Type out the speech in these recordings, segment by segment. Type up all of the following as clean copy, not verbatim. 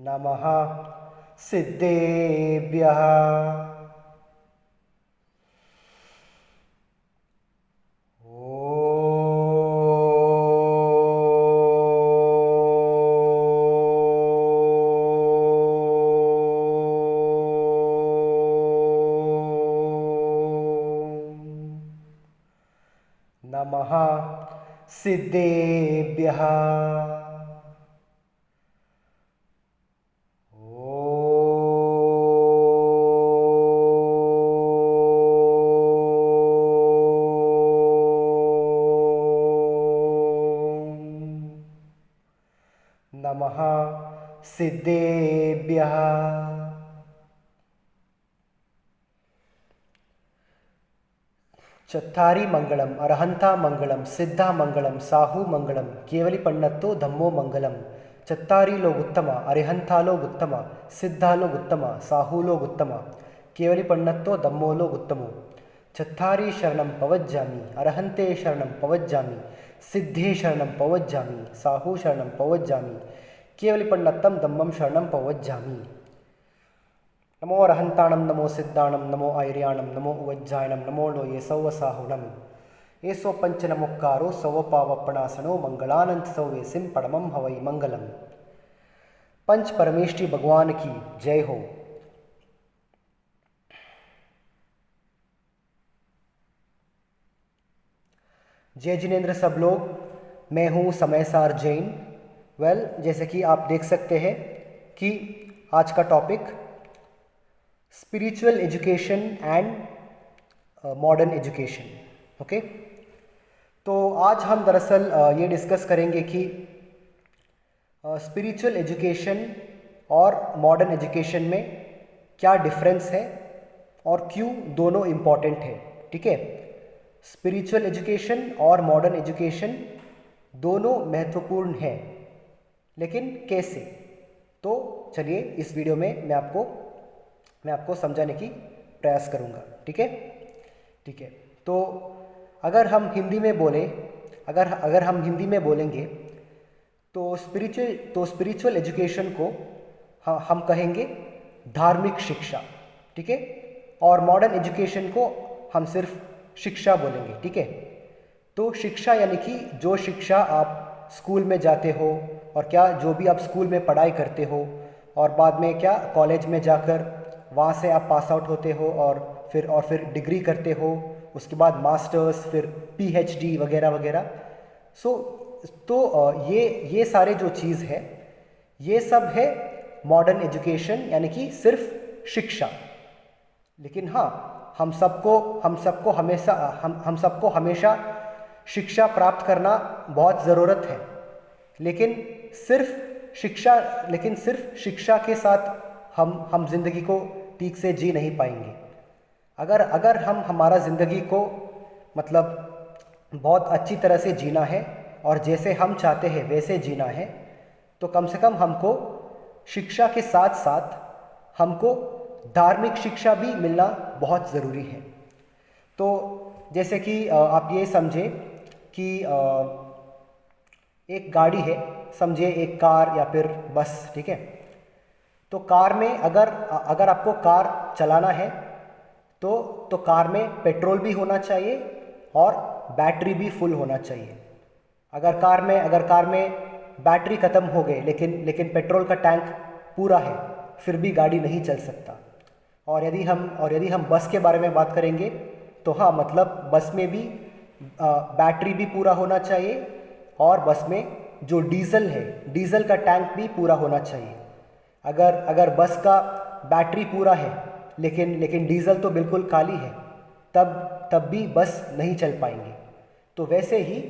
नमः सिद्धेभ्यः। नमः सिद्धेभ्यः। नमः सिद्धेभ्यः। चत्तारि मंगलम अरहंता मंगलम सिद्धा मंगलम साहू मंगलम केवली पन्नत्तो धम्मो मंगलम। चत्तारि लोग उत्तम अरिहंता लोग उत्तम सिद्धा लोग उत्तम साहू लोग उत्तम केवली पन्नत्तो धम्मो लोग उत्तमो। चत्तारि शरणं पवज्जामि अरहंते शरणं पवज्जामि सिद्धे शरणं पवज्जामि साहू शरणं पवज्जामि केवली पन्नत्तं धम्मं शरणं पवज्जामि। नमो अरहंताणं नमो सिद्धाणं नमो आयर्याणं नमो उवज्जायणं नमो लोये सौवसाहुणं एसो पंच नमोक्कारो सवपावपणासनो मंगलानंत सौवे सिम पड़मम हवई मंगलम। पंच परमेष्टि भगवान की जय हो। जय जिनेन्द्र सब लोग, मैं हूँ समयसार जैन। जैसे कि आप देख सकते हैं कि आज का topic spiritual education and modern education. Okay, तो आज हम दरअसल ये डिस्कस करेंगे कि स्पिरिचुअल एजुकेशन और मॉडर्न एजुकेशन में क्या डिफरेंस है और क्यों दोनों इम्पॉर्टेंट है। ठीक है, स्पिरिचुअल एजुकेशन और मॉडर्न एजुकेशन दोनों महत्वपूर्ण हैं, लेकिन कैसे? तो चलिए इस वीडियो में मैं आपको समझाने की प्रयास करूंगा। ठीक है, ठीक है। तो अगर हम हिंदी में बोलेंगे तो स्पिरिचुअल एजुकेशन को हम कहेंगे धार्मिक शिक्षा। ठीक है, और मॉडर्न एजुकेशन को हम सिर्फ शिक्षा बोलेंगे। ठीक है, तो शिक्षा यानी कि जो शिक्षा आप स्कूल में जाते हो और क्या जो भी आप स्कूल में पढ़ाई करते हो और बाद में क्या कॉलेज में जाकर वहाँ से आप पास आउट होते हो और फिर डिग्री करते हो, उसके बाद मास्टर्स, फिर पीएचडी वगैरह वगैरह। तो ये सारे जो चीज़ है ये सब है मॉडर्न एजुकेशन यानी कि सिर्फ शिक्षा। लेकिन हाँ, हम सबको हमेशा शिक्षा प्राप्त करना बहुत ज़रूरत है, लेकिन सिर्फ शिक्षा के साथ हम जिंदगी को ठीक से जी नहीं पाएंगे। अगर हम हमारा ज़िंदगी को मतलब बहुत अच्छी तरह से जीना है और जैसे हम चाहते हैं वैसे जीना है, तो कम से कम हमको शिक्षा के साथ साथ हमको धार्मिक शिक्षा भी मिलना बहुत ज़रूरी है। तो जैसे कि आप ये समझे कि एक गाड़ी है, समझिए एक कार या फिर बस। ठीक है, तो कार में अगर आपको कार चलाना है तो कार में पेट्रोल भी होना चाहिए और बैटरी भी फुल होना चाहिए। अगर कार में बैटरी ख़त्म हो गई लेकिन पेट्रोल का टैंक पूरा है, फिर भी गाड़ी नहीं चल सकता। और यदि हम बस के बारे में बात करेंगे तो हाँ, मतलब बस में भी बैटरी भी पूरा होना चाहिए और बस में जो डीजल है, डीजल का टैंक भी पूरा होना चाहिए। अगर बस का बैटरी पूरा है लेकिन डीजल तो बिल्कुल खाली है, तब भी बस नहीं चल पाएंगे। तो वैसे ही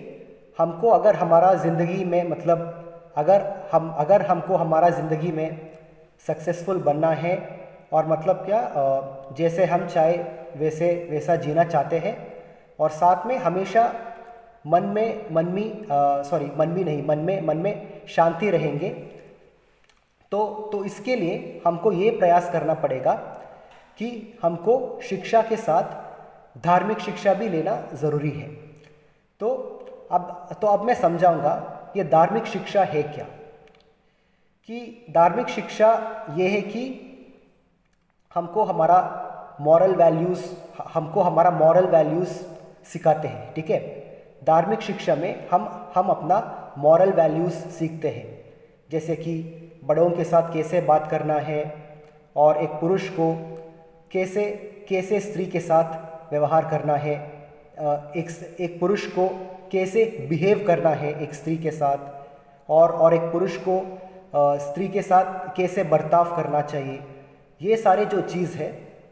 हमको अगर हमारा ज़िंदगी में मतलब अगर हमको हमारा ज़िंदगी में सक्सेसफुल बनना है और मतलब क्या जैसे हम चाहे वैसा जीना चाहते हैं और साथ में हमेशा मन में शांति रहेंगे, तो इसके लिए हमको ये प्रयास करना पड़ेगा कि हमको शिक्षा के साथ धार्मिक शिक्षा भी लेना ज़रूरी है। तो अब मैं समझाऊंगा ये धार्मिक शिक्षा है क्या। कि धार्मिक शिक्षा ये है कि हमको हमारा मॉरल वैल्यूज़ सिखाते हैं, ठीक है। धार्मिक शिक्षा में हम अपना मॉरल वैल्यूज़ सीखते हैं, जैसे कि बड़ों के साथ कैसे बात करना है, और एक पुरुष को कैसे स्त्री के साथ व्यवहार करना है, एक पुरुष को कैसे बिहेव करना है एक स्त्री के साथ, और एक पुरुष को स्त्री के साथ कैसे बर्ताव करना चाहिए। ये सारे जो चीज़ है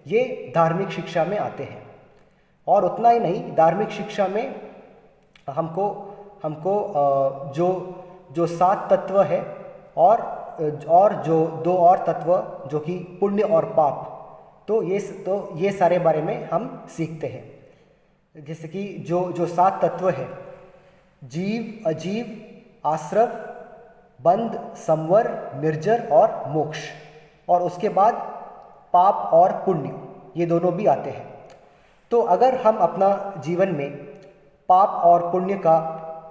ये धार्मिक शिक्षा में आते हैं। और उतना ही नहीं, धार्मिक शिक्षा में हमको जो 7 तत्व है और जो 2 और तत्व जो कि पुण्य और पाप, तो ये सारे बारे में हम सीखते हैं। जैसे कि जो 7 तत्व है, जीव, अजीव, आश्रव, बंध, संवर, निर्जर और मोक्ष, और उसके बाद पाप और पुण्य, ये दोनों भी आते हैं। तो अगर हम अपना जीवन में पाप और पुण्य का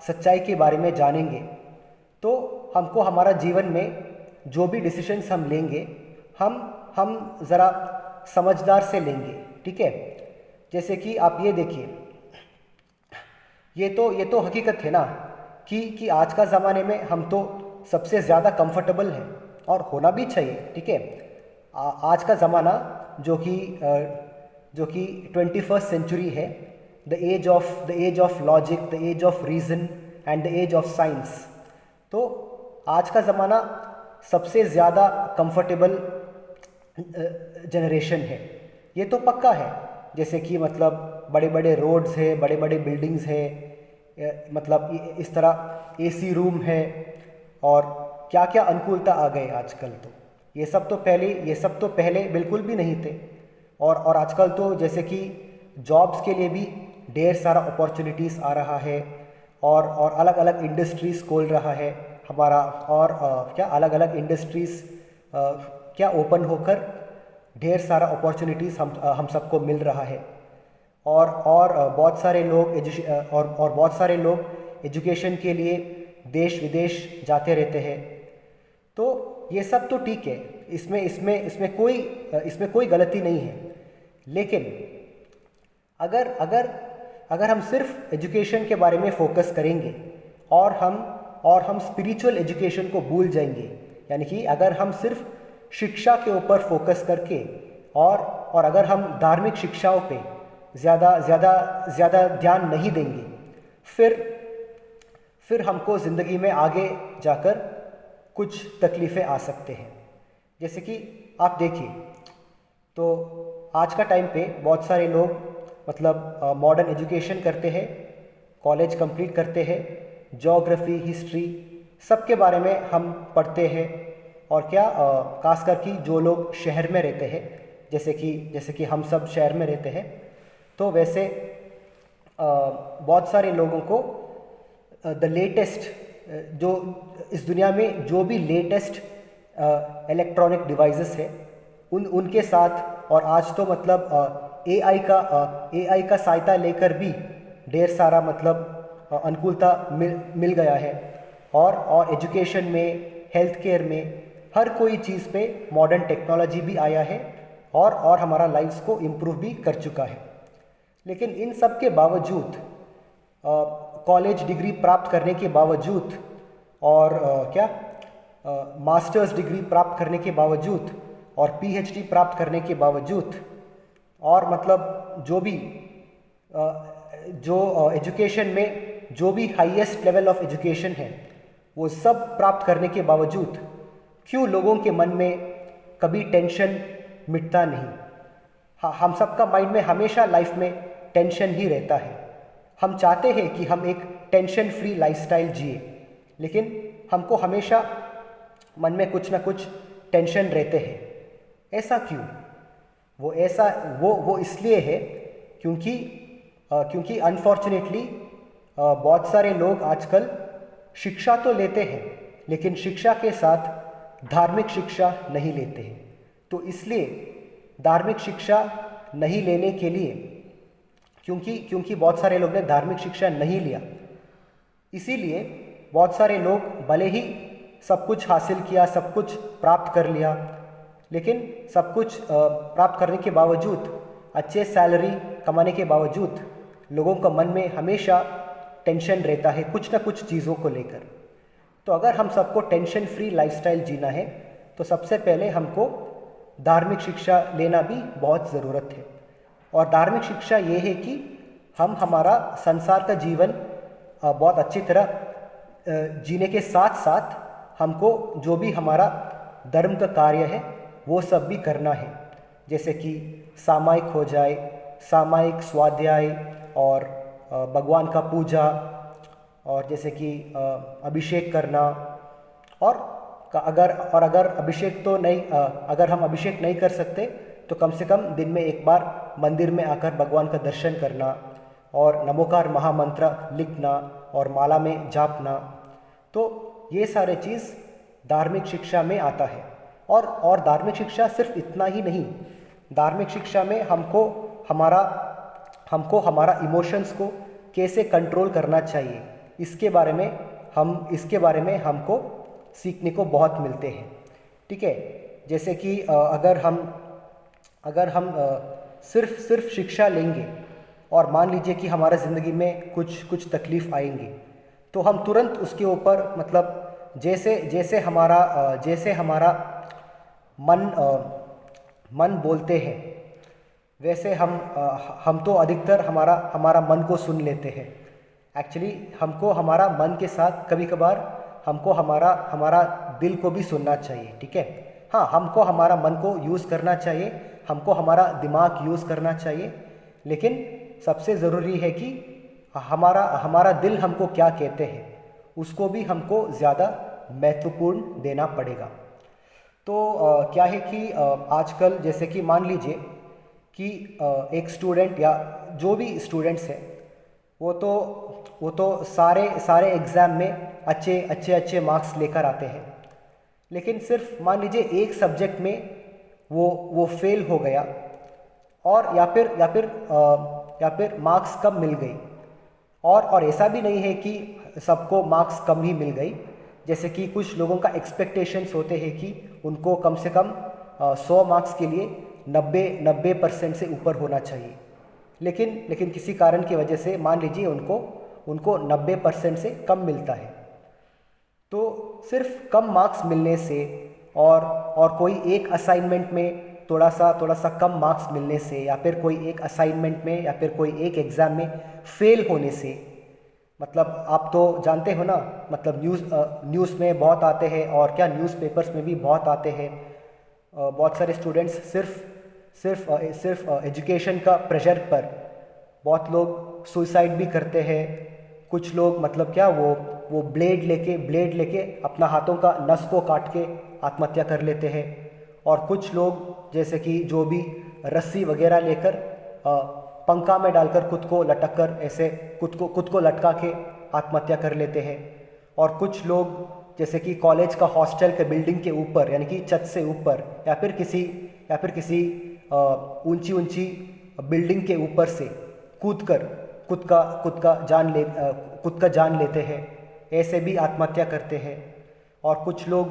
सच्चाई के बारे में जानेंगे, तो हमको हमारा जीवन में जो भी डिसीजंस हम लेंगे, हम ज़रा समझदार से लेंगे, ठीक है। जैसे कि आप ये देखिए, ये तो हकीकत है ना कि आज का ज़माने में हम तो सबसे ज़्यादा कंफर्टेबल हैं, और होना भी चाहिए, ठीक है। आज का ज़माना जो कि 21st सेंचुरी है, the age of logic, the age of reason and the age of science. तो आज का ज़माना सबसे ज़्यादा कंफर्टेबल जनरेशन है, ये तो पक्का है। जैसे कि मतलब बड़े बड़े रोड्स है, बड़े बड़े बिल्डिंग्स है, मतलब इस तरह एसी रूम है, और क्या क्या अनुकूलता आ गए आजकल। तो ये सब तो पहले बिल्कुल भी नहीं थे। और आजकल तो जैसे कि जॉब्स के लिए भी ढेर सारा अपॉर्चुनिटीज़ आ रहा है, और अलग अलग इंडस्ट्रीज़ खोल रहा है हमारा, और क्या अलग अलग इंडस्ट्रीज़ क्या ओपन होकर ढेर सारा अपॉर्चुनिटीज़ हम सबको मिल रहा है। और बहुत सारे लोग एजुकेशन के लिए देश विदेश जाते रहते हैं। तो ये सब तो ठीक है, इसमें कोई गलती नहीं है। लेकिन अगर हम सिर्फ एजुकेशन के बारे में फोकस करेंगे, और हम स्पिरिचुअल एजुकेशन को भूल जाएंगे, यानी कि अगर हम सिर्फ शिक्षा के ऊपर फोकस करके, और अगर हम धार्मिक शिक्षाओं पे ज़्यादा ध्यान नहीं देंगे, फिर हमको ज़िंदगी में आगे जाकर कुछ तकलीफ़ें आ सकते हैं। जैसे कि आप देखिए, तो आज का टाइम पे बहुत सारे लोग मतलब मॉडर्न एजुकेशन करते हैं, कॉलेज कंप्लीट करते हैं, ज्योग्राफी, हिस्ट्री, सब के बारे में हम पढ़ते हैं। और क्या खासकर कि जो लोग शहर में रहते हैं, जैसे कि हम सब शहर में रहते हैं, तो वैसे बहुत सारे लोगों को द लेटेस्ट जो इस दुनिया में जो भी लेटेस्ट इलेक्ट्रॉनिक डिवाइसेस है उनके साथ, और आज तो मतलब एआई का सहायता लेकर भी ढेर सारा मतलब अनुकूलता मिल गया है। और एजुकेशन में, हेल्थ केयर में, हर कोई चीज़ पे मॉडर्न टेक्नोलॉजी भी आया है, और हमारा लाइफ्स को इम्प्रूव भी कर चुका है। लेकिन इन सब के बावजूद, कॉलेज डिग्री प्राप्त करने के बावजूद, और मास्टर्स डिग्री प्राप्त करने के बावजूद, और पीएचडी प्राप्त करने के बावजूद, और मतलब जो एजुकेशन में जो भी हाईएस्ट लेवल ऑफ एजुकेशन है, वो सब प्राप्त करने के बावजूद क्यों लोगों के मन में कभी टेंशन मिटता नहीं? हाँ, हम सबका माइंड में हमेशा लाइफ में टेंशन ही रहता है। हम चाहते हैं कि हम एक टेंशन फ्री लाइफस्टाइल जिए, लेकिन हमको हमेशा मन में कुछ ना कुछ टेंशन रहते हैं। ऐसा क्यों? वो इसलिए है क्योंकि अनफॉर्चुनेटली बहुत सारे लोग आजकल शिक्षा तो लेते हैं, लेकिन शिक्षा के साथ धार्मिक शिक्षा नहीं लेते हैं। तो इसलिए धार्मिक शिक्षा नहीं लेने के लिए, क्योंकि बहुत सारे लोग ने धार्मिक शिक्षा नहीं लिया, इसीलिए बहुत सारे लोग भले ही सब कुछ हासिल किया, सब कुछ प्राप्त कर लिया, लेकिन सब कुछ प्राप्त करने के बावजूद, अच्छे सैलरी कमाने के बावजूद लोगों का मन में हमेशा टेंशन रहता है कुछ ना कुछ चीज़ों को लेकर। तो अगर हम सबको टेंशन फ्री लाइफस्टाइल जीना है तो सबसे पहले हमको धार्मिक शिक्षा लेना भी बहुत ज़रूरत है। और धार्मिक शिक्षा ये है कि हम हमारा संसार का जीवन बहुत अच्छी तरह जीने के साथ साथ हमको जो भी हमारा धर्म का कार्य है वो सब भी करना है, जैसे कि सामायिक हो जाए, सामायिक स्वाध्याय और भगवान का पूजा, और जैसे कि अभिषेक करना। अगर अभिषेक तो नहीं अगर हम अभिषेक नहीं कर सकते तो कम से कम दिन में एक बार मंदिर में आकर भगवान का दर्शन करना और नमोकार महामंत्र लिखना और माला में जापना। तो ये सारे चीज़ धार्मिक शिक्षा में आता है। और धार्मिक शिक्षा सिर्फ इतना ही नहीं, धार्मिक शिक्षा में हमको हमारा इमोशंस को कैसे कंट्रोल करना चाहिए, इसके बारे में हमको सीखने को बहुत मिलते हैं। ठीक है, जैसे कि अगर हम सिर्फ शिक्षा लेंगे और मान लीजिए कि हमारा ज़िंदगी में कुछ तकलीफ़ आएंगी तो हम तुरंत उसके ऊपर मतलब जैसे हमारा मन बोलते हैं वैसे हम तो अधिकतर हमारा मन को सुन लेते हैं। एक्चुअली हमको हमारा मन के साथ कभी कभार हमको हमारा दिल को भी सुनना चाहिए। ठीक है, हाँ, हमको हमारा मन को यूज़ करना चाहिए, हमको हमारा दिमाग यूज़ करना चाहिए, लेकिन सबसे ज़रूरी है कि हमारा दिल हमको क्या कहते हैं उसको भी हमको ज़्यादा महत्वपूर्ण देना पड़ेगा। तो क्या है कि आजकल जैसे कि मान लीजिए कि एक स्टूडेंट या जो भी स्टूडेंट्स हैं वो तो सारे एग्ज़ाम में अच्छे मार्क्स लेकर आते हैं, लेकिन सिर्फ मान लीजिए एक सब्जेक्ट में वो फेल हो गया और या फिर मार्क्स कम मिल गई। और ऐसा भी नहीं है कि सबको मार्क्स कम ही मिल गई, जैसे कि कुछ लोगों का एक्सपेक्टेशंस होते हैं कि उनको कम से कम 100 मार्क्स के लिए 90% से ऊपर होना चाहिए, लेकिन किसी कारण की वजह से मान लीजिए उनको 90% से कम मिलता है। तो सिर्फ कम मार्क्स मिलने से और कोई एक असाइनमेंट में थोड़ा सा कम मार्क्स मिलने से या फिर कोई एक असाइनमेंट में या फिर कोई एक एग्ज़ाम में फेल होने से, मतलब आप तो जानते हो ना, मतलब न्यूज़ में बहुत आते हैं और क्या न्यूज़पेपर्स में भी बहुत आते हैं। बहुत सारे स्टूडेंट्स सिर्फ एजुकेशन का प्रेशर पर बहुत लोग सुसाइड भी करते हैं। कुछ लोग मतलब क्या वो ब्लेड लेके अपना हाथों का नस को काट के आत्महत्या कर लेते हैं। और कुछ लोग जैसे कि जो भी रस्सी वगैरह लेकर पंखा में डालकर खुद को लटक कर ऐसे खुद को लटका के आत्महत्या कर लेते हैं। और कुछ लोग जैसे कि कॉलेज का हॉस्टल के बिल्डिंग के ऊपर यानी कि छत से ऊपर या फिर किसी ऊंची बिल्डिंग के ऊपर से कूदकर खुद का जान लेते हैं, ऐसे भी आत्महत्या करते हैं। और कुछ लोग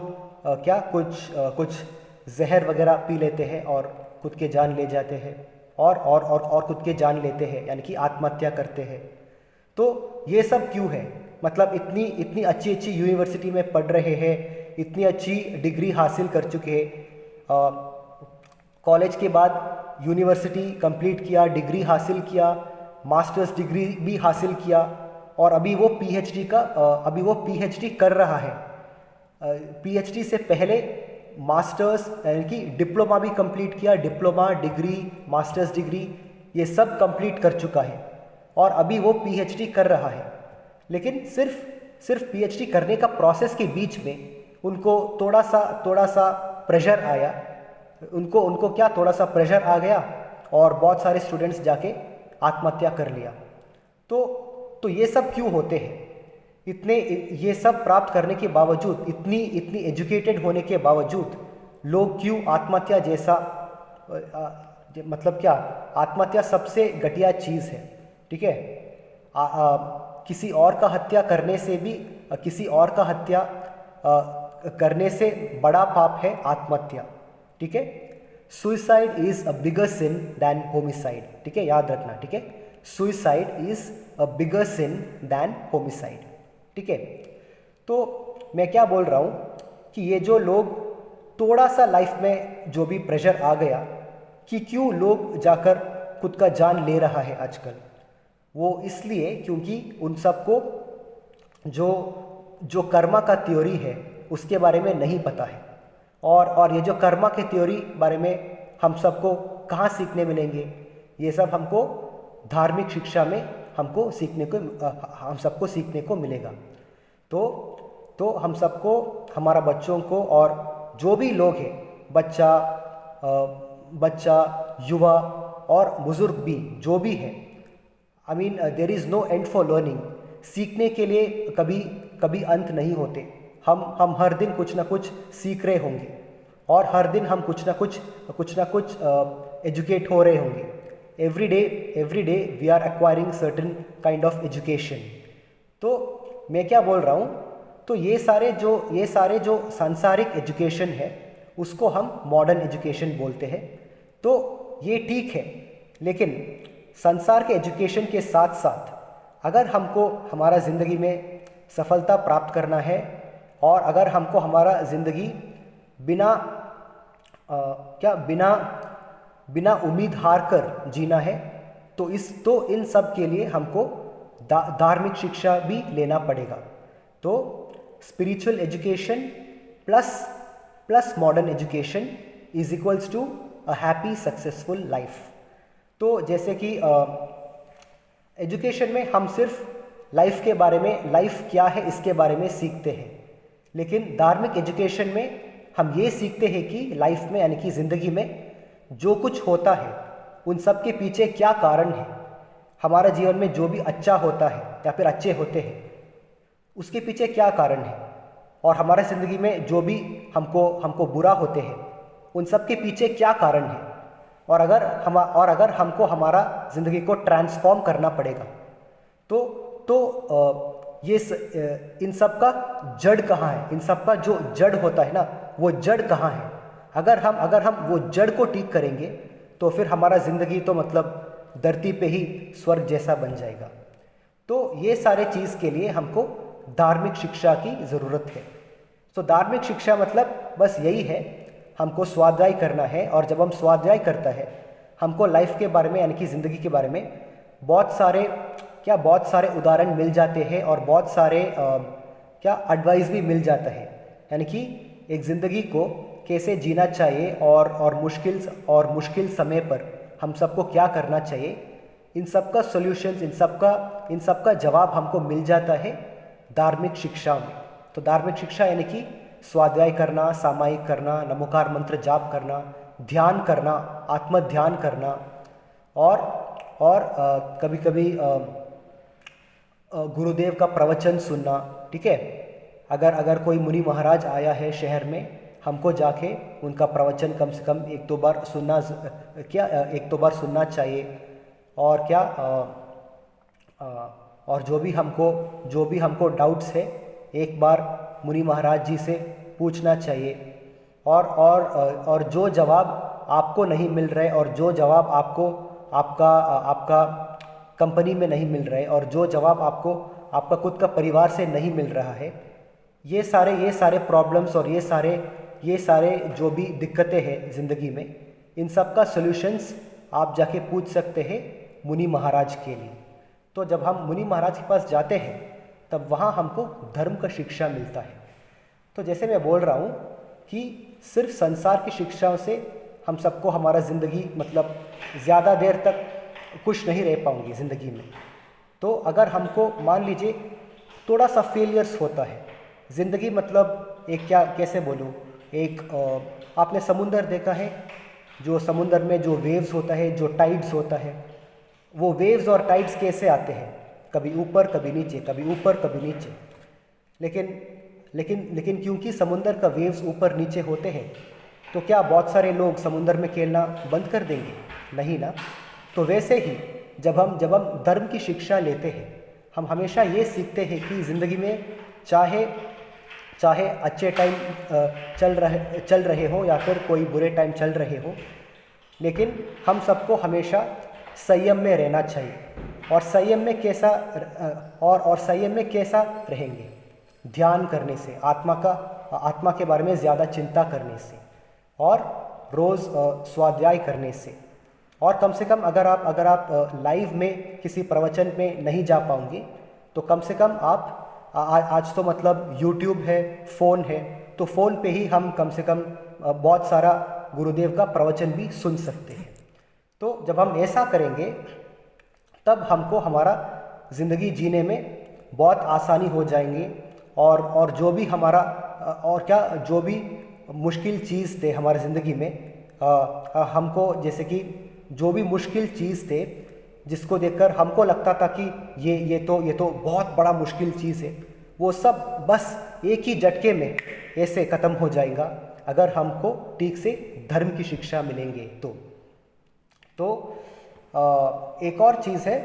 कुछ जहर वगैरह पी लेते हैं और खुद के जान ले जाते हैं और खुद के जान लेते हैं यानी कि आत्महत्या करते हैं। तो ये सब क्यों है? मतलब इतनी अच्छी यूनिवर्सिटी में पढ़ रहे हैं, इतनी अच्छी डिग्री हासिल कर चुके हैं, कॉलेज के बाद यूनिवर्सिटी कंप्लीट किया, डिग्री हासिल किया, मास्टर्स डिग्री भी हासिल किया और अभी वो पीएचडी कर रहा है। पीएचडी से पहले मास्टर्स यानी कि डिप्लोमा भी कंप्लीट किया, डिप्लोमा डिग्री, मास्टर्स डिग्री ये सब कंप्लीट कर चुका है और अभी वो पीएचडी कर रहा है। लेकिन सिर्फ पीएचडी करने का प्रोसेस के बीच में उनको थोड़ा सा प्रेशर आया, उनको क्या थोड़ा सा प्रेशर आ गया और बहुत सारे स्टूडेंट्स जाके आत्महत्या कर लिया। तो ये सब क्यों होते हैं? ये सब प्राप्त करने के बावजूद, इतनी एजुकेटेड होने के बावजूद लोग क्यों आत्महत्या जैसा मतलब क्या, आत्महत्या सबसे घटिया चीज़ है। ठीक है, किसी और का हत्या करने से भी किसी और का हत्या करने से बड़ा पाप है आत्महत्या, ठीक है। Suicide is a bigger sin than homicide, ठीक है, याद रखना, ठीक है। Suicide is a bigger sin than homicide, ठीक है। तो मैं क्या बोल रहा हूँ कि ये जो लोग थोड़ा सा लाइफ में जो भी प्रेशर आ गया कि क्यों लोग जाकर खुद का जान ले रहा है आजकल, वो इसलिए क्योंकि उन सबको जो जो कर्मा का थ्योरी है उसके बारे में नहीं पता है। और ये जो कर्मा के थ्योरी बारे में हम सबको कहाँ सीखने मिलेंगे, ये सब हमको धार्मिक शिक्षा में हमको सीखने को हम सबको सीखने को मिलेगा। तो हम सबको, हमारा बच्चों को और जो भी लोग हैं, बच्चा युवा और बुज़ुर्ग भी जो भी है, I mean there is no end for learning. सीखने के लिए कभी कभी अंत नहीं होते। हम हर दिन कुछ ना कुछ सीख रहे होंगे और हर दिन हम कुछ ना कुछ एजुकेट हो रहे होंगे। Every day we are acquiring certain kind of education. तो मैं क्या बोल रहा हूँ, तो ये सारे जो सांसारिक एजुकेशन है उसको हम मॉडर्न एजुकेशन बोलते हैं। तो ये ठीक है, लेकिन संसार के एजुकेशन के साथ साथ अगर हमको हमारा ज़िंदगी में सफलता प्राप्त करना है और अगर हमको हमारा ज़िंदगी बिना उम्मीद हार कर जीना है, तो इन सब के लिए हमको धार्मिक शिक्षा भी लेना पड़ेगा। तो spiritual education plus modern education is equals to a happy successful life. तो जैसे कि एजुकेशन में हम सिर्फ लाइफ के बारे में, लाइफ क्या है इसके बारे में सीखते हैं, लेकिन धार्मिक एजुकेशन में हम ये सीखते हैं कि लाइफ में, यानी कि ज़िंदगी में जो कुछ होता है उन सब के पीछे क्या कारण है। हमारा जीवन में जो भी अच्छा होता है या फिर अच्छे होते हैं उसके पीछे क्या कारण है, और हमारे ज़िंदगी में जो भी हमको बुरा होते हैं उन सब के पीछे क्या कारण है। और अगर हमको हमारा ज़िंदगी को ट्रांसफॉर्म करना पड़ेगा तो इन सब का जड़ कहाँ है, इन सब का जो जड़ होता है ना, वो जड़ कहाँ है। अगर हम वो जड़ को ठीक करेंगे तो फिर हमारा ज़िंदगी तो मतलब धरती पे ही स्वर्ग जैसा बन जाएगा। तो ये सारे चीज़ के लिए हमको धार्मिक शिक्षा की ज़रूरत है। तो धार्मिक शिक्षा मतलब बस यही है, हमको स्वाध्याय करना है, और जब हम स्वाध्याय करता है हमको लाइफ के बारे में, यानी कि ज़िंदगी के बारे में बहुत सारे उदाहरण मिल जाते हैं और बहुत सारे एडवाइस भी मिल जाता है, यानी कि एक ज़िंदगी को कैसे जीना चाहिए और मुश्किल समय पर हम सबको क्या करना चाहिए। इन सब का सॉल्यूशंस, इन सब का जवाब हमको मिल जाता है धार्मिक शिक्षा में। तो धार्मिक शिक्षा यानी कि स्वाध्याय करना, सामायिक करना, नमोकार मंत्र जाप करना, ध्यान करना, आत्म ध्यान करना, और कभी कभी गुरुदेव का प्रवचन सुनना, ठीक है। अगर कोई मुनि महाराज आया है शहर में, हमको जाके उनका प्रवचन कम से कम एक दो बार सुनना चाहिए। और और जो भी हमको डाउट्स है एक बार मुनि महाराज जी से पूछना चाहिए। और जो जवाब आपको नहीं मिल रहे, और जो जवाब आपका कंपनी में नहीं मिल रहे, और जो जवाब आपका खुद का परिवार से नहीं मिल रहा है, ये सारे प्रॉब्लम्स और ये सारे जो भी दिक्कतें हैं ज़िंदगी में, इन सब का सॉल्यूशंस आप जाके पूछ सकते हैं मुनि महाराज के लिए। तो जब हम मुनि महाराज के पास जाते हैं तब वहाँ हमको धर्म का शिक्षा मिलता है। तो जैसे मैं बोल रहा हूँ कि सिर्फ संसार की शिक्षाओं से हम सबको हमारा ज़िंदगी मतलब ज़्यादा देर तक खुश नहीं रह पाऊंगी ज़िंदगी में। तो अगर हमको मान लीजिए थोड़ा सा फेलियर्स होता है ज़िंदगी, मतलब कैसे बोलूँ, आपने समुंदर देखा है, जो समुंदर में जो वेव्स होता है, जो टाइड्स होता है, वो वेव्स और टाइड्स कैसे आते हैं, कभी ऊपर कभी नीचे, कभी ऊपर कभी नीचे। लेकिन क्योंकि समुंदर का वेव्स ऊपर नीचे होते हैं, तो क्या बहुत सारे लोग समुंदर में खेलना बंद कर देंगे? नहीं ना। तो वैसे ही जब हम धर्म की शिक्षा लेते हैं, हम हमेशा ये सीखते हैं कि ज़िंदगी में चाहे चाहे अच्छे टाइम चल रहे हो या फिर कोई बुरे टाइम चल रहे हो, लेकिन हम सबको हमेशा संयम में रहना चाहिए। और संयम में कैसा और संयम में कैसा रहेंगे? ध्यान करने से, आत्मा के बारे में ज़्यादा चिंता करने से, और रोज़ स्वाध्याय करने से। और कम से कम अगर आप लाइव में किसी प्रवचन में नहीं जा पाओगे तो कम से कम आप आज तो मतलब यूट्यूब है, फ़ोन है, तो फ़ोन पे ही हम कम से कम बहुत सारा गुरुदेव का प्रवचन भी सुन सकते हैं। तो जब हम ऐसा करेंगे तब हमको हमारा ज़िंदगी जीने में बहुत आसानी हो जाएंगे। और जो भी हमारा जो भी मुश्किल चीज़ थे हमारी ज़िंदगी में, हमको जैसे कि जो भी मुश्किल चीज़ थे जिसको देखकर हमको लगता था कि ये तो बहुत बड़ा मुश्किल चीज़ है, वो सब बस एक ही झटके में ऐसे ख़त्म हो जाएगा अगर हमको ठीक से धर्म की शिक्षा मिलेंगे तो एक और चीज़ है,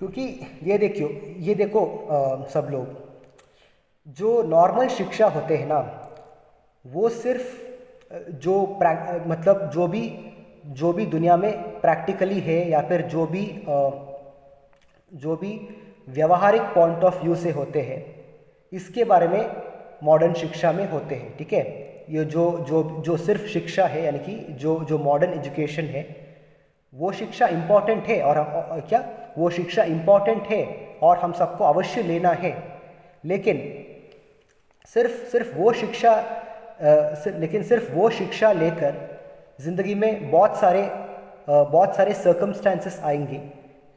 क्योंकि ये देखो सब लोग, जो नॉर्मल शिक्षा होते हैं ना, वो सिर्फ मतलब जो भी दुनिया में प्रैक्टिकली है या फिर जो भी व्यवहारिक पॉइंट ऑफ व्यू से होते हैं, इसके बारे में मॉडर्न शिक्षा में होते हैं। ठीक है, ये जो सिर्फ शिक्षा है, यानी कि जो मॉडर्न एजुकेशन है, वो शिक्षा इम्पॉर्टेंट है। और वो शिक्षा इम्पॉर्टेंट है और हम सबको अवश्य लेना है। लेकिन सिर्फ वो शिक्षा लेकर ज़िंदगी में बहुत सारे सर्कमस्टेंसेस आएंगे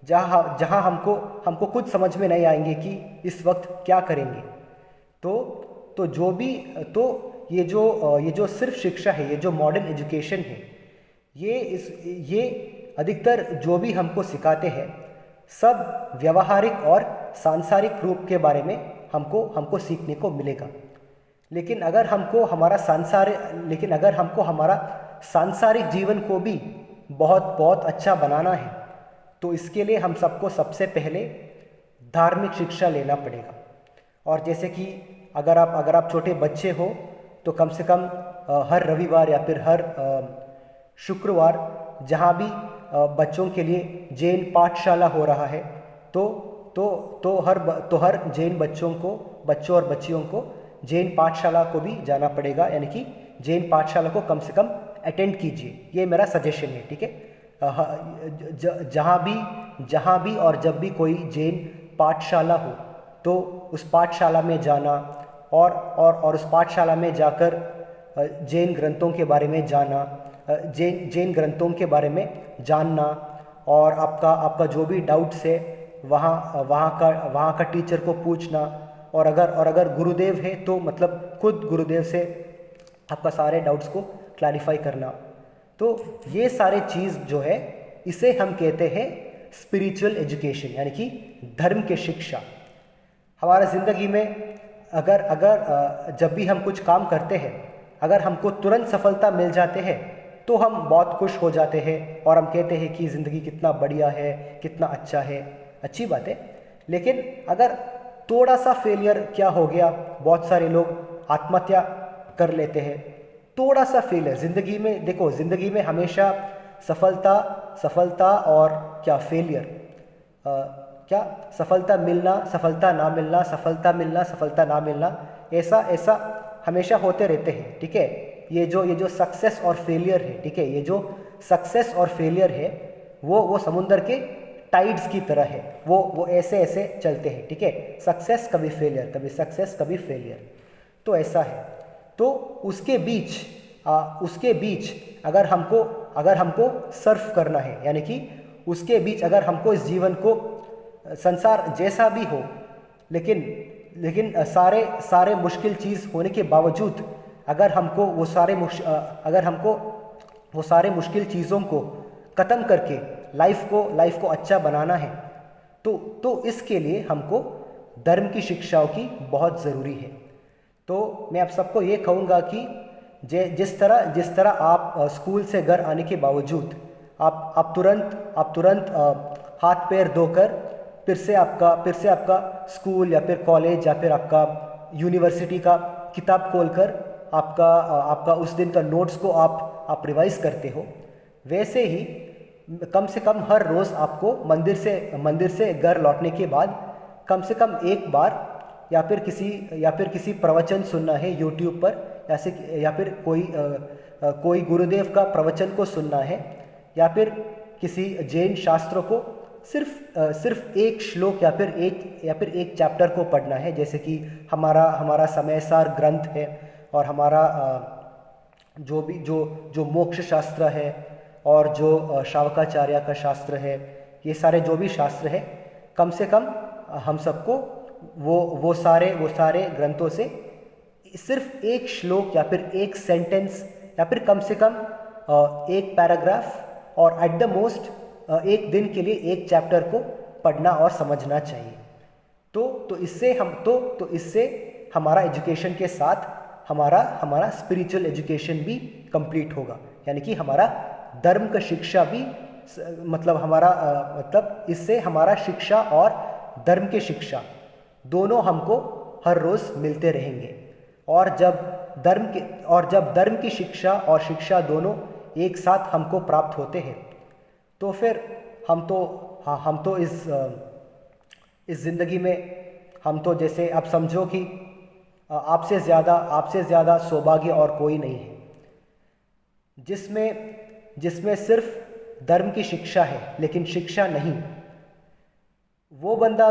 जहाँ हमको खुद समझ में नहीं आएंगे कि इस वक्त क्या करेंगे। ये जो सिर्फ शिक्षा है, ये जो मॉडर्न एजुकेशन है, ये अधिकतर जो भी हमको सिखाते हैं सब व्यवहारिक और सांसारिक रूप के बारे में हमको सीखने को मिलेगा। लेकिन अगर हमको हमारा सांसारिक जीवन को भी बहुत अच्छा बनाना है तो इसके लिए हम सबको सबसे पहले धार्मिक शिक्षा लेना पड़ेगा। और जैसे कि अगर आप छोटे बच्चे हो तो कम से कम हर रविवार या फिर हर शुक्रवार जहाँ भी बच्चों के लिए जैन पाठशाला हो रहा है तो हर जैन बच्चों और बच्चियों को जैन पाठशाला को भी जाना पड़ेगा, यानी कि जैन पाठशाला को कम से कम अटेंड कीजिए। ये मेरा सजेशन है। ठीक है, जहाँ भी और जब भी कोई जैन पाठशाला हो तो उस पाठशाला में जाना और उस पाठशाला में जाकर जैन ग्रंथों के बारे में जाना, जैन ग्रंथों के बारे में जानना, और आपका जो भी डाउट्स है वहाँ का टीचर को पूछना। और अगर गुरुदेव है तो मतलब खुद गुरुदेव से आपका सारे डाउट्स को क्लैरिफाई करना। तो ये सारे चीज़ जो है, इसे हम कहते हैं स्पिरिचुअल एजुकेशन, यानी कि धर्म के शिक्षा। हमारा ज़िंदगी में अगर जब भी हम कुछ काम करते हैं, अगर हमको तुरंत सफलता मिल जाते हैं तो हम बहुत खुश हो जाते हैं और हम कहते हैं कि ज़िंदगी कितना बढ़िया है, कितना अच्छा है, अच्छी बात है। लेकिन अगर थोड़ा सा फेलियर क्या हो गया, बहुत सारे लोग आत्महत्या कर लेते हैं। थोड़ा सा फेलियर ज़िंदगी में, देखो ज़िंदगी में हमेशा सफलता और क्या फेलियर, क्या सफलता मिलना, सफलता ना मिलना, सफलता मिलना, सफलता ना मिलना, ऐसा हमेशा होते रहते हैं। ठीक है, ये जो सक्सेस और फेलियर है, ठीक है, ये जो सक्सेस और फेलियर है वो समुंदर के टाइड्स की तरह है, वो ऐसे चलते हैं। ठीक है, सक्सेस कभी फेलियर, कभी सक्सेस कभी फेलियर, तो ऐसा है। तो उसके बीच अगर हमको सर्फ करना है, यानी कि उसके बीच अगर हमको इस जीवन को, संसार जैसा भी हो, लेकिन सारे मुश्किल चीज़ होने के बावजूद अगर हमको वो सारे मुश्किल चीज़ों को ख़त्म करके लाइफ को अच्छा बनाना है तो इसके लिए हमको धर्म की शिक्षाओं की बहुत ज़रूरी है। तो मैं आप सबको ये कहूँगा कि जिस तरह आप स्कूल से घर आने के बावजूद आप तुरंत हाथ पैर धोकर फिर से आपका स्कूल या फिर कॉलेज या फिर आपका यूनिवर्सिटी का किताब खोलकर आपका उस दिन का नोट्स को आप रिवाइज करते हो, वैसे ही कम से कम हर रोज़ आपको मंदिर से घर लौटने के बाद कम से कम एक बार या फिर किसी प्रवचन सुनना है यूट्यूब पर, या फिर कोई गुरुदेव का प्रवचन को सुनना है, या फिर किसी जैन शास्त्रों को सिर्फ एक श्लोक या फिर एक चैप्टर को पढ़ना है। जैसे कि हमारा समयसार ग्रंथ है, और हमारा जो मोक्ष शास्त्र है, और जो शावकाचार्य का शास्त्र है, ये सारे जो भी शास्त्र है, कम से कम हम सबको वो सारे ग्रंथों से सिर्फ एक श्लोक या फिर एक सेंटेंस या फिर कम से कम एक पैराग्राफ और एट द मोस्ट एक दिन के लिए एक चैप्टर को पढ़ना और समझना चाहिए। तो इससे हमारा एजुकेशन के साथ हमारा स्पिरिचुअल एजुकेशन भी कंप्लीट होगा, यानी कि हमारा धर्म का शिक्षा भी मतलब इससे हमारा शिक्षा और धर्म की शिक्षा दोनों हमको हर रोज़ मिलते रहेंगे। और जब धर्म की शिक्षा और शिक्षा दोनों एक साथ हमको प्राप्त होते हैं, तो फिर हम तो इस ज़िंदगी में हम तो जैसे आप समझो कि आपसे ज़्यादा सौभाग्य और कोई नहीं है, जिसमें सिर्फ धर्म की शिक्षा है लेकिन शिक्षा नहीं। वो बंदा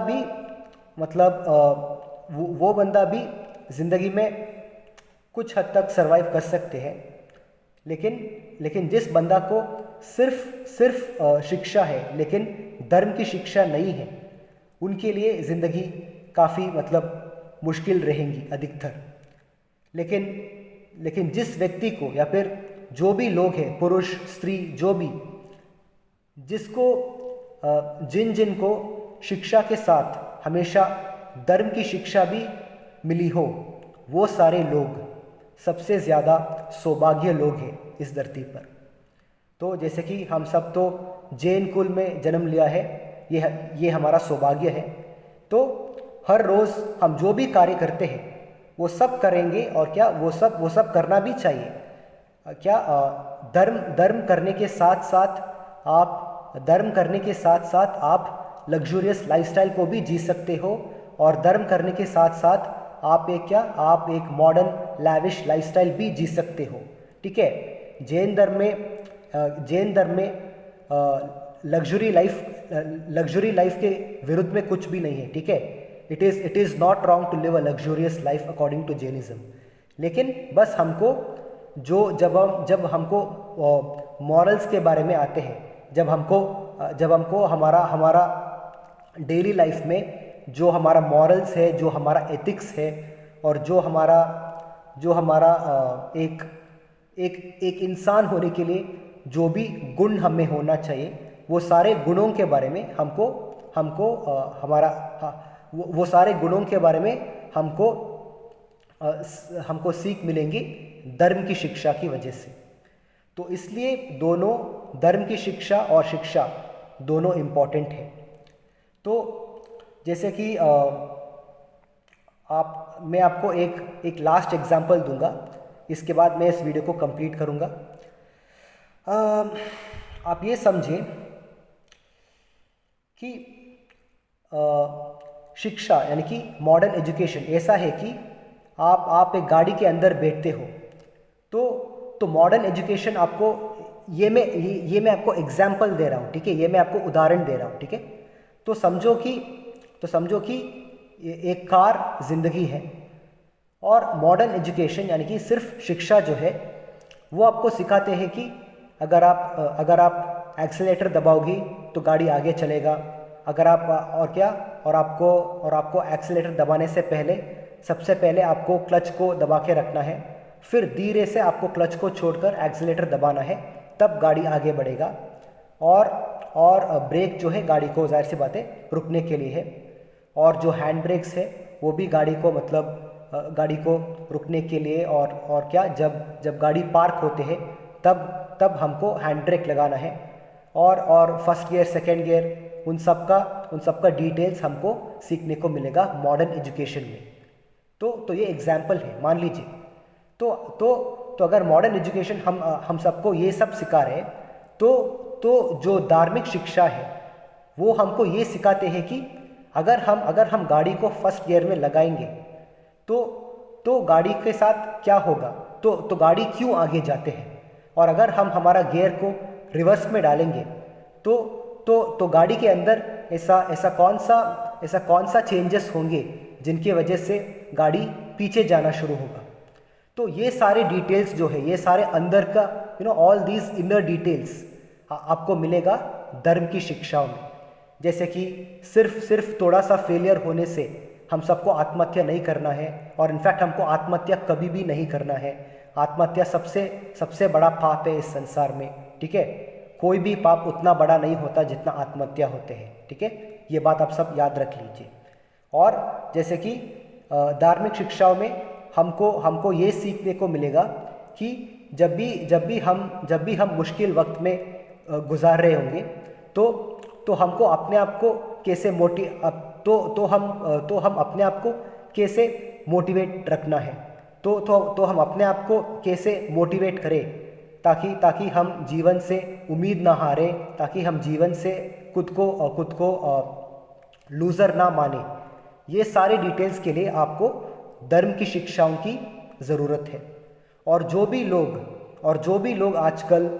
भी ज़िंदगी में कुछ हद तक सरवाइव कर सकते हैं, लेकिन जिस बंदा को सिर्फ शिक्षा है लेकिन धर्म की शिक्षा नहीं है, उनके लिए ज़िंदगी काफ़ी मुश्किल रहेंगी अधिकतर। लेकिन जिस व्यक्ति को या फिर जो भी लोग हैं, पुरुष स्त्री जो भी, जिन को शिक्षा के साथ हमेशा धर्म की शिक्षा भी मिली हो, वो सारे लोग सबसे ज़्यादा सौभाग्य लोग हैं इस धरती पर। तो जैसे कि हम सब तो जैन कुल में जन्म लिया है, ये हमारा सौभाग्य है। तो हर रोज़ हम जो भी कार्य करते हैं वो सब करेंगे, और क्या वो सब करना भी चाहिए। क्या धर्म करने के साथ साथ आप लग्जूरियस लाइफस्टाइल को भी जी सकते हो, और धर्म करने के साथ साथ आप एक मॉडर्न लैविश लाइफस्टाइल भी जी सकते हो। ठीक है, जैन धर्म में लग्जरी लाइफ के विरुद्ध में कुछ भी नहीं है। ठीक है, it is not wrong to live a luxurious life according to Jainism. लेकिन बस हमको जब हमको मॉरल्स के बारे में आते हैं, जब हमको हमारा डेली लाइफ में जो हमारा मॉरल्स है, जो हमारा एथिक्स है, और जो हमारा एक इंसान होने के लिए जो भी गुण हमें होना चाहिए, वो सारे गुणों के बारे में वो सारे गुणों के बारे में हमको सीख मिलेंगी धर्म की शिक्षा की वजह से। तो इसलिए दोनों, धर्म की शिक्षा और शिक्षा दोनों इम्पॉर्टेंट है। तो जैसे कि मैं आपको एक लास्ट एग्जांपल दूंगा, इसके बाद मैं इस वीडियो को कंप्लीट करूंगा। आप ये समझिए कि शिक्षा यानी कि मॉडर्न एजुकेशन ऐसा है कि आप एक गाड़ी के अंदर बैठते हो, तो मॉडर्न एजुकेशन आपको, ये मैं आपको एग्जाम्पल दे रहा हूँ। ठीक है, ये मैं आपको उदाहरण दे रहा हूँ। ठीक है, तो समझो कि एक कार जिंदगी है, और मॉडर्न एजुकेशन यानी कि सिर्फ शिक्षा जो है वो आपको सिखाते हैं कि अगर आप एक्सीलेटर दबाओगी तो गाड़ी आगे चलेगा, और आपको एक्सीलेटर दबाने से पहले सबसे पहले आपको क्लच को दबा के रखना है, फिर धीरे से आपको क्लच को छोड़कर एक्सीलेटर दबाना है, तब गाड़ी आगे बढ़ेगा। और ब्रेक जो है गाड़ी को, जाहिर सी बात है, रुकने के लिए है, और जो हैंड ब्रेक्स है वो भी गाड़ी को रुकने के लिए, और क्या, जब गाड़ी पार्क होते हैं तब हमको हैंड ब्रेक लगाना है, और फर्स्ट गियर, सेकेंड गियर उन सब का डिटेल्स हमको सीखने को मिलेगा मॉडर्न एजुकेशन में। तो ये एग्जाम्पल है, मान लीजिए। तो अगर मॉडर्न एजुकेशन हम सबको ये सब सिखा रहे हैं, तो जो धार्मिक शिक्षा है वो हमको ये सिखाते हैं कि अगर हम गाड़ी को फर्स्ट गियर में लगाएंगे तो गाड़ी के साथ क्या होगा, तो गाड़ी क्यों आगे जाते हैं, और अगर हम हमारा गियर को रिवर्स में डालेंगे तो गाड़ी के अंदर ऐसा कौन सा चेंजेस होंगे जिनकी वजह से गाड़ी पीछे जाना शुरू होगा। तो ये सारे डिटेल्स जो है, ये सारे अंदर का ऑल दीज इनर डिटेल्स आपको मिलेगा धर्म की शिक्षाओं में। जैसे कि सिर्फ थोड़ा सा फेलियर होने से हम सबको आत्महत्या नहीं करना है, और इनफैक्ट हमको आत्महत्या कभी भी नहीं करना है। आत्महत्या सबसे बड़ा पाप है इस संसार में, ठीक है। कोई भी पाप उतना बड़ा नहीं होता जितना आत्महत्या होते हैं, ठीक है। ये बात आप सब याद रख लीजिए। और जैसे कि धार्मिक शिक्षाओं में हमको ये सीखने को मिलेगा कि जब भी हम मुश्किल वक्त में गुजार रहे होंगे तो हमको अपने आप को कैसे हम अपने आप को कैसे मोटिवेट रखना है, तो हम अपने आप को कैसे मोटिवेट करें ताकि हम जीवन से उम्मीद ना हारे, ताकि हम जीवन से खुद को लूज़र ना माने। ये सारे डिटेल्स के लिए आपको धर्म की शिक्षाओं की ज़रूरत है। और जो भी लोग आजकल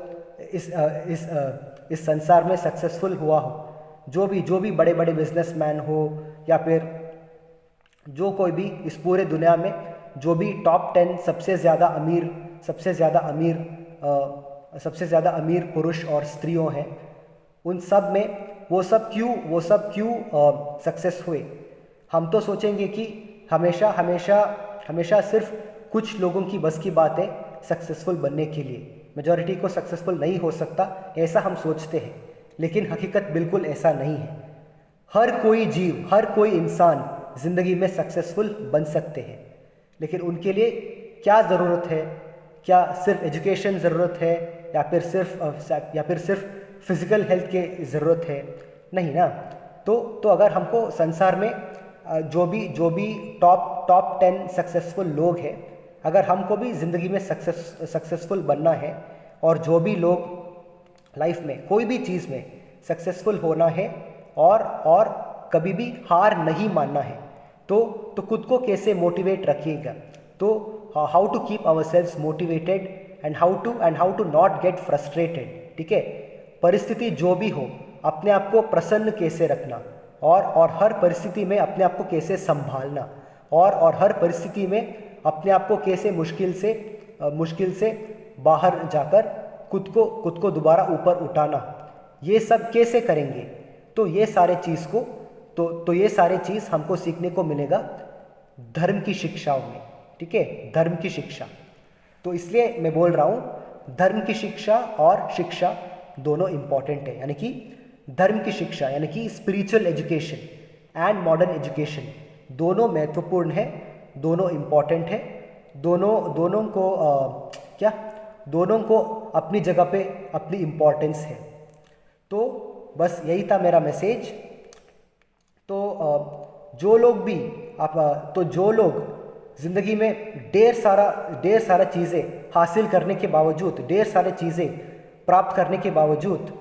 इस संसार में सक्सेसफुल हुआ हो, जो भी बड़े बड़े बिजनेसमैन हो, या फिर जो कोई भी इस पूरे दुनिया में जो भी टॉप 10 सबसे ज़्यादा अमीर पुरुष और स्त्रियों हैं, उन सब में वो सब क्यों सक्सेस हुए। हम तो सोचेंगे कि हमेशा सिर्फ कुछ लोगों की बस की बात है सक्सेसफुल बनने के लिए, मेजॉरिटी को सक्सेसफुल नहीं हो सकता, ऐसा हम सोचते हैं। लेकिन हकीकत बिल्कुल ऐसा नहीं है। हर कोई इंसान ज़िंदगी में सक्सेसफुल बन सकते हैं, लेकिन उनके लिए क्या ज़रूरत है? क्या सिर्फ एजुकेशन ज़रूरत है, या फिर सिर्फ फिज़िकल हेल्थ की ज़रूरत है? नहीं ना। तो अगर हमको संसार में जो भी टॉप 10 सक्सेसफुल लोग हैं, अगर हमको भी ज़िंदगी में सक्सेसफुल बनना है, और जो भी लोग लाइफ में कोई भी चीज़ में सक्सेसफुल होना है और कभी भी हार नहीं मानना है, तो खुद को कैसे मोटिवेट रखिएगा। तो how to keep ourselves motivated and how to not get frustrated, ठीक है। परिस्थिति जो भी हो, अपने आप को प्रसन्न कैसे रखना, और हर परिस्थिति में अपने आप को कैसे संभालना, और हर परिस्थिति में अपने आप को कैसे मुश्किल से बाहर जाकर खुद को दोबारा ऊपर उठाना, ये सब कैसे करेंगे। तो ये सारे चीज़ हमको सीखने को मिलेगा धर्म की शिक्षाओं में, ठीक है। धर्म की शिक्षा, तो इसलिए मैं बोल रहा हूँ धर्म की शिक्षा और शिक्षा दोनों इम्पॉर्टेंट है। यानी कि धर्म की शिक्षा यानी कि spiritual education and modern education दोनों महत्वपूर्ण है, दोनों इम्पॉर्टेंट है, दोनों को अपनी जगह पे अपनी इम्पोर्टेंस है। तो बस यही था मेरा मैसेज। तो जो लोग ज़िंदगी में ढेर सारा चीज़ें हासिल करने के बावजूद, ढेर सारी चीज़ें प्राप्त करने के बावजूद,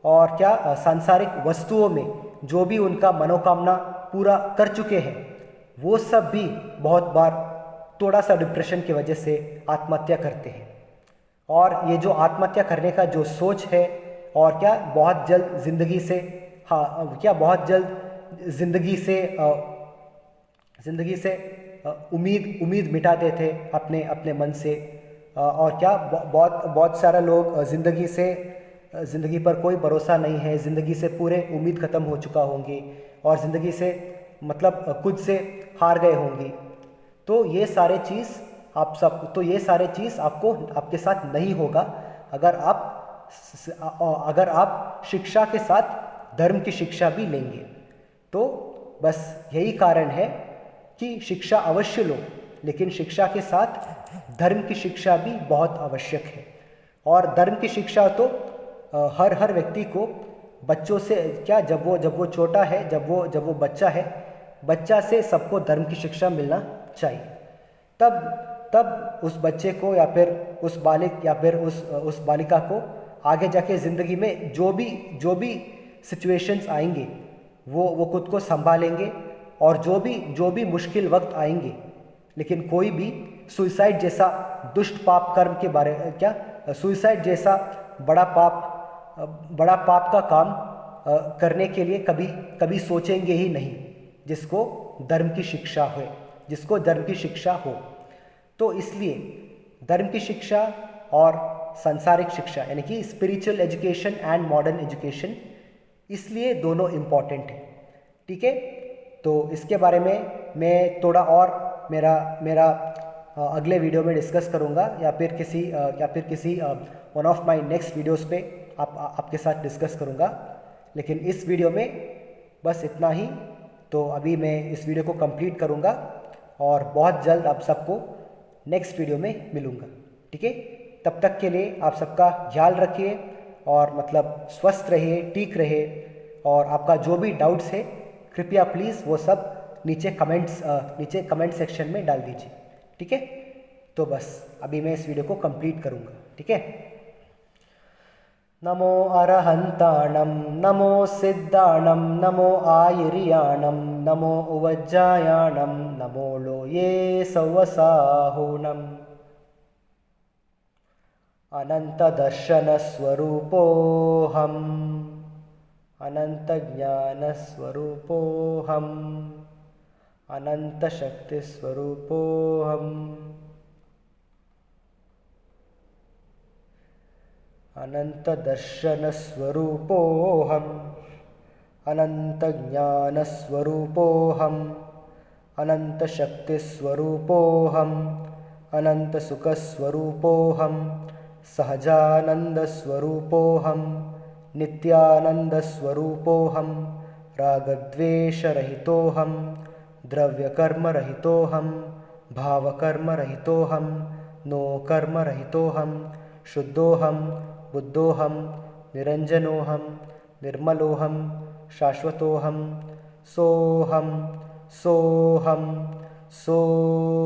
और सांसारिक वस्तुओं में जो भी उनका मनोकामना पूरा कर चुके हैं, वो सब भी बहुत बार थोड़ा सा डिप्रेशन की वजह से आत्महत्या करते हैं। और ये जो आत्महत्या करने का जो सोच है, और बहुत जल्द ज़िंदगी से उम्मीद मिटाते थे अपने मन से। और बहुत सारे लोग ज़िंदगी पर कोई भरोसा नहीं है, ज़िंदगी से पूरे उम्मीद ख़त्म हो चुका होंगे, और ज़िंदगी से मतलब खुद से हार गए होंगे। तो ये सारे चीज़ आपके साथ नहीं होगा अगर आप शिक्षा के साथ धर्म की शिक्षा भी लेंगे। तो बस यही कारण है कि शिक्षा अवश्य लो, लेकिन शिक्षा के साथ धर्म की शिक्षा भी बहुत आवश्यक है। और धर्म की शिक्षा तो हर व्यक्ति को बच्चों से क्या, जब वो छोटा है, जब वो बच्चा है, बच्चा से सबको धर्म की शिक्षा मिलना चाहिए। तब तब उस बच्चे को या फिर उस बालिक या फिर उस बालिका को आगे जाके ज़िंदगी में जो भी सिचुएशंस आएंगे वो खुद को संभालेंगे, और जो भी मुश्किल वक्त आएंगे, लेकिन कोई भी सुइसाइड जैसा दुष्ट पाप कर्म के बारे क्या सुइसाइड जैसा बड़ा पाप का काम करने के लिए कभी सोचेंगे ही नहीं, जिसको धर्म की शिक्षा हो, जिसको धर्म की शिक्षा हो। तो इसलिए धर्म की शिक्षा और सांसारिक शिक्षा यानी कि spiritual education and modern education, इसलिए दोनों इम्पॉर्टेंट हैं। ठीक है, तो इसके बारे में मैं थोड़ा और मेरा अगले वीडियो में डिस्कस करूँगा, या फिर किसी one of my next videos पे आपके साथ डिस्कस करूँगा। लेकिन इस वीडियो में बस इतना ही। तो अभी मैं इस वीडियो को कंप्लीट करूँगा और बहुत जल्द आप सबको नेक्स्ट वीडियो में मिलूँगा। ठीक है, तब तक के लिए आप सबका ख्याल रखिए और मतलब स्वस्थ रहिए, ठीक रहिए, और आपका जो भी डाउट्स है कृपया प्लीज़ वो सब नीचे कमेंट सेक्शन में डाल दीजिए। ठीक है, तो बस अभी मैं इस वीडियो को कंप्लीट करूँगा। ठीक है, नमो अरहंताणं, नमो सिद्धाणं, नमो आयर्याणं, नमो उवज्जायाणं, नमो लोये सवसाहुणम्। अनन्तदर्शनस्वरूपोऽहम्, अनन्तज्ञानस्वरूपोऽहम्, अनन्तशक्तिस्वरूपोऽहम्, अनन्तदर्शनस्वरूपोऽहम्, अनन्तज्ञानस्वरूपोऽहम्, अनन्तशक्तिस्वरूपोऽहम्, अनन्तसुखस्वरूपोऽहम्, सहजानन्दस्वरूपोऽहम्, नित्यानन्दस्वरूपोऽहम्, रागद्वेषरहितोऽहम्, द्रव्यकर्मरहितोऽहम्, भावकर्मरहितोऽहम्, नो कर्मरहितोऽहम्, शुद्धोऽहम्, बुद्धोऽहम्, निरञ्जनोऽहम्, निर्मलोऽहम्, शाश्वतोऽहम्, सोऽहम्, सोऽहम्, सोऽहम्।